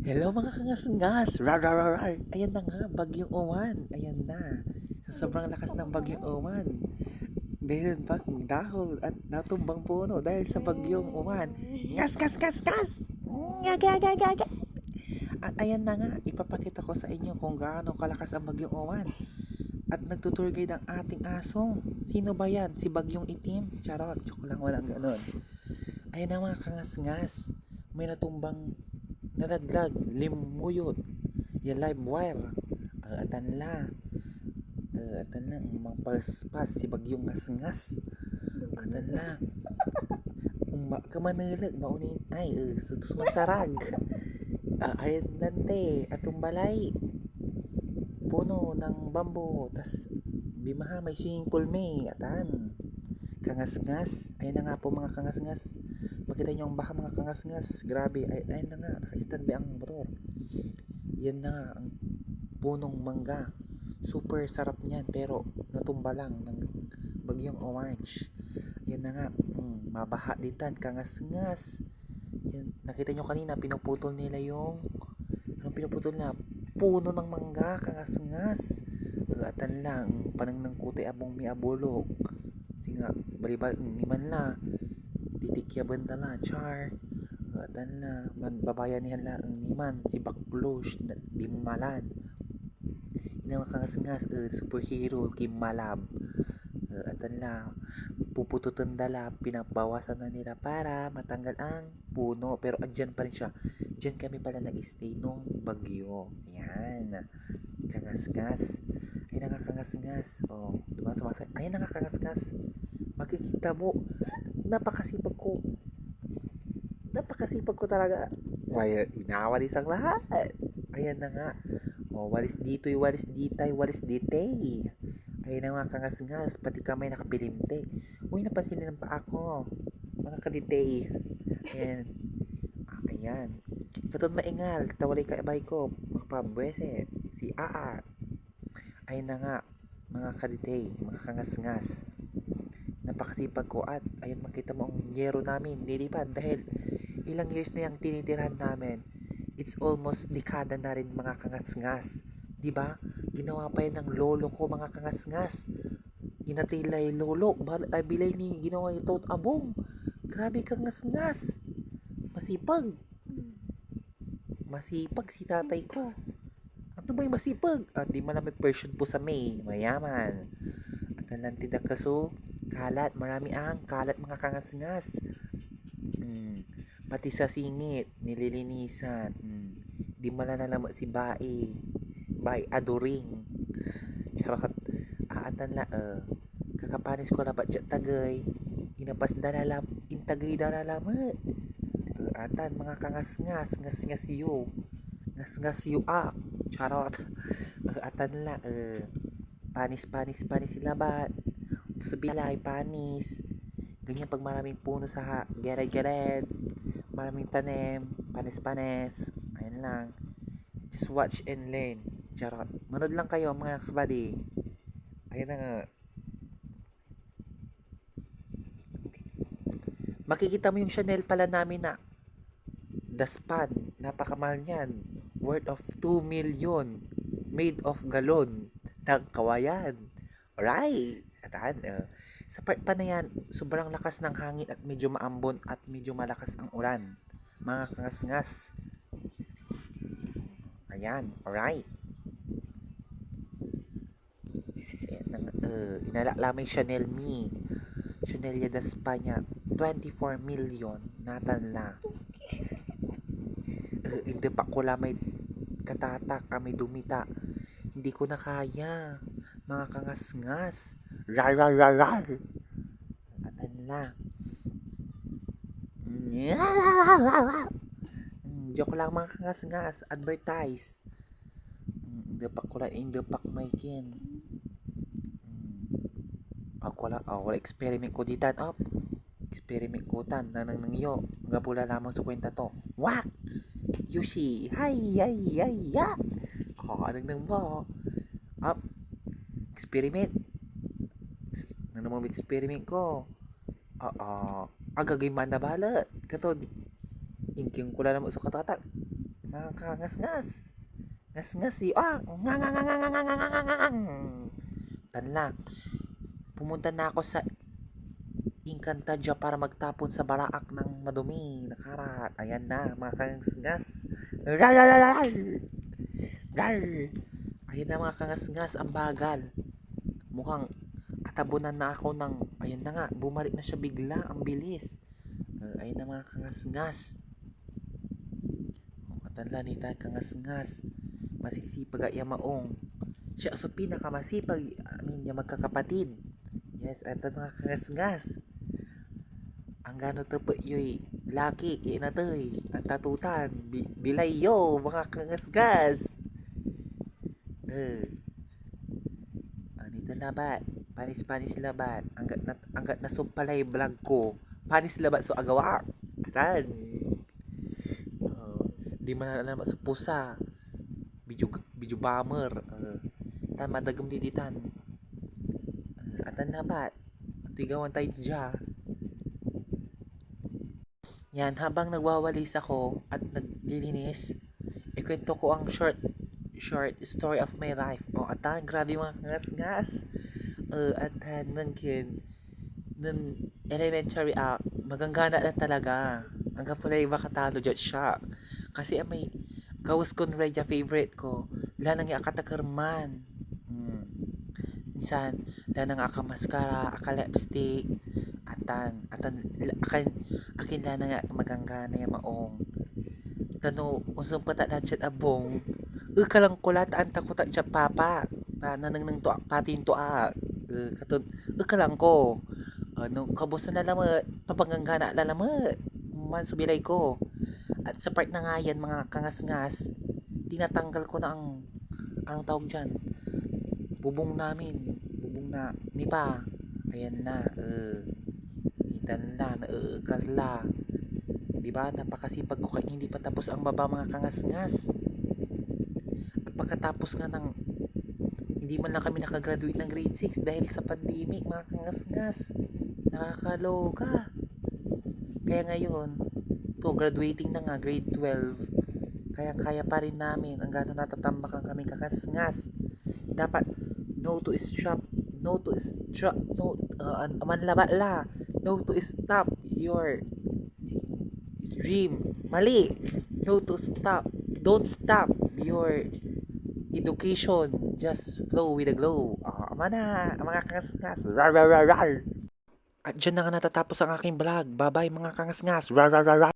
Hello mga kangas-ngas! Rar, rar, rar, rar. Ayan na nga, Bagyong Uwan. Ayan na. Sa sobrang lakas ng Bagyong Uwan. Meron pa dahol at natumbang puno dahil sa Bagyong Uwan. Ngas, ngas, ngas, ngas! Nga, nga, nga, nga, nga. At ayan na nga, ipapakita ko sa inyo kung gaano kalakas ang Bagyong Uwan. At nagtutour guide ang ating aso. Sino ba yan? Si Bagyong Itim? Charot, joke lang, walang ganun. Ayan na mga kangas-ngas. May natumbang nalaglag, limuyot, yung live wire. Atan la. Atan lang, mangpaspas si Bagyong ngas-ngas. Atan la. Kamanalag, maunin, ay, sumasarag. Ayan nante, atong balay. Puno ng bambo, tas bimaha may swimming pool may, atan. Kangas-ngas. Ayun na nga po mga kangas-ngas. Makita nyo ang baha mga kangas-ngas. Grabe. Ayun na nga. Naka-stand by ang motor. Yan na nga. Ang punong mangga. Super sarap niyan. Pero natumba lang ng bagyong orange. Yan na nga. Mabaha ditan. Kangas-ngas. Yan. Nakita nyo kanina. Pinuputol nila yung anong pinuputol na? Puno ng mangga. Kangas-ngas. Atan lang. Panang ng kuti abong mi abulok. Singa balibal niman la titikya banda la char atan la man babayanihan la ang niman si Baklosh na dimalan inang kangas-ngas superhero Kim Malab atan la pupututan dala pinabawasan na nila para matanggal ang puno pero andyan pa rin siya dyan kami pala nag-stay nung bagyo yan kangas-ngas ay nakakangas-ngas diba sumasay ay nakakangas-ngas makikita mo napakasipag ko talaga winawalis ang lahat ayan na nga walis dito'y walis ditay walis ditay ayan na nga kangas-ngas pati kamay nakapilimte uy napansin nilang pa ako mga kaditay ayan ayan katod maingal tawalay ka ibay ko magpabwese si Aa ayan na nga mga kaditay mga kangas-ngas napakasipag ko at ayun makita mo ang yero namin nilipad dahil ilang years na yung tinitirhan namin it's almost dekada na rin mga kangas-ngas diba ginawa pa yan ng lolo ko mga kangas-ngas inatilay lolo ay bilay ni ginawa ito abong grabe kangas-ngas masipag masipag si tatay ko ano ba yung masipag at di man may version po sa may mayaman at nanantida kaso kalat, marami ang kalat mga kangas-ngas. Pati sa singit, nililinisan. Di malalalaman si Bae. Bae adoring. Charot. Aatan la, kakapanis ko labat dyan tagay. Inapas dalalam, intagay dalalama. Atan mga kangas-ngas, ngas-ngas yu. Ngas-ngas yu Charot. Atan la, panis-panis-panis labat. Sa bilay, panis. Ganyan pag maraming puno sa gered-gered. Maraming tanim. Panis-panis. Ayan lang. Just watch and learn. Charot. Manood lang kayo mga kabady. Ayan na nga. Makikita mo yung Chanel pala namin na daspan. Napakamahal niyan. Worth of 2 million. Made of galon. Ng kawayan. Alright. Atan, sa part pa na yan, sobrang lakas ng hangin at medyo maambon at medyo malakas ang ulan. Mga kangas-ngas. Ayan, alright. Inalamay Chanel Me. Chanel ya das Spanya. 24 million. Natanla. Hindi pa ko may katatak, may dumita. Hindi ko na kaya. Mga kangas-ngas. Rar, rar, rar, rar. Atan lang. Joke lang mga kangas-ngas. Advertise. Dapak ko lang. Dapak may kin. Wala experiment ko ditan. Experiment ko tan. Nanang nangyo. Gabula lamang sa kwenta to. Wak! Yushi. Hay, hay, hay, ya. Anong nang mo. Experiment. Nang naman experiment ko. Agagay man na balat. Katod. Ingking ko lang naman sa katatak. mga kangas-ngas. Ngas-ngas si ngangangangangangangangangang. Tanla, pumunta na ako sa Encantadia para magtapon sa balaak ng madumi na karat. Ayan na, mga kangas-ngas. Rar, rar, rar, rar. Rar. Ayan na mga kangas-ngas, ang bagal. Mukhang atabunan na ako ng, ayan na nga, bumalik na siya bigla, ang bilis. Ayan na mga kangas-ngas. Matanla ni tayo kangas-ngas. Masisipag ay maong. Siya sa pinakamasipag, yung magkakapatid. Yes, at mga kangas-ngas. Ang gano to po yoy, laki, inatoy, ang tatutan, bilay yo, mga kangas-ngas. Anito na ba? Panis-panis labat. Anggat na sumpalay vlog ko. Panis labat so agawa. Atan. Di man na naman sa pusa. Bidyo bomber. Tama dagam diditan. Atan na ba? Tigawan tayo dyan. Yan, habang nagwawalis ako at naglilinis, ikwento ko ang short story of my life. Atan, grabe mga ngas-ngas. Atan, nung elementary, maganggana na talaga. Hanggang pala iba katalo dyan siya. Kasi may kawas kon redya favorite ko. Lanang yung akatakarman. Minsan, lanang akamaskara, aka-lipstick, atan, akin lanang maganggana yung maong. Tano, usong pata na chat abong, kalang kulat, anta ko ta chat papa, nanang nang to, patin to katod, kalang ko, no, kabusan na lamat, papanganggana na lamat, man subilay ko. At sa part na nga yan, mga kangas-ngas, tinatanggal ko na anong tawag dyan, bubong namin, bubong na, ni pa, ayan na, itan na, karla, diba, napakasipag ko kaya hindi pa tapos ang baba mga kangas-ngas. At pagkatapos nga ng, hindi man lang kami nakagraduate ng grade 6 dahil sa pandemic mga kangas-ngas, nakakaloka. Kaya ngayon, graduating na nga, grade 12, kaya pa rin namin ang gano'n natatambakan kami kakas-ngas. Dapat no to stop your dream. Mali. No to stop, don't stop your education, just flow with the glow. Ama na mga kangas-ngas. Rar rar rar rar. At dyan na nga natatapos ang aking vlog. Bye bye mga kangas-ngas. Rar rar rar rar.